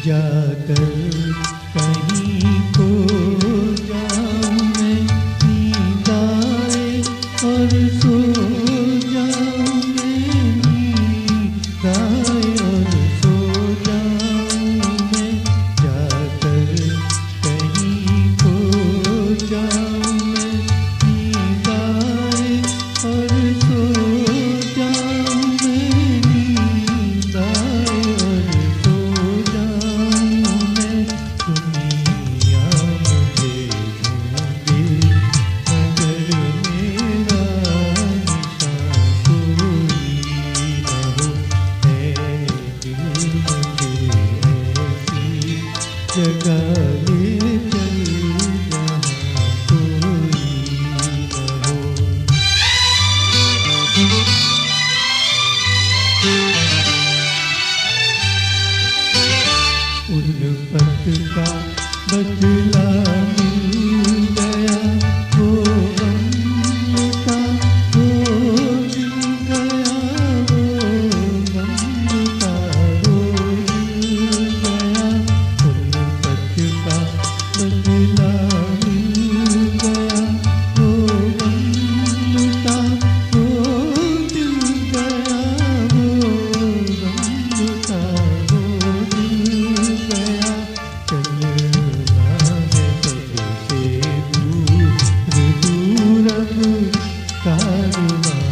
जाकर कहीं को जाऊं मैं, नींद आए और सो जाऊं मैं, नींद आए और सो जाऊं मैं। जाकर कहीं को जाऊं मैं, नींद आए और सो जाऊं मैं, नींद आए और सो जाऊं मैं। दुनिया मुझे ढूंढे मगर मेरा निशान कोई न हो। है दिल मुझे ऐसी जगह ले चल जहाँ कोई न हो। उल्फत का बदला मिल गया, वो गम का वो मिल गया, वो गम का वो मिल गया। उल्फत का बदला मिल गया, वो गम का वो मिल गया, वो गम का वो मिल गया। चलना है सबसे दूर दूर अब कारवां।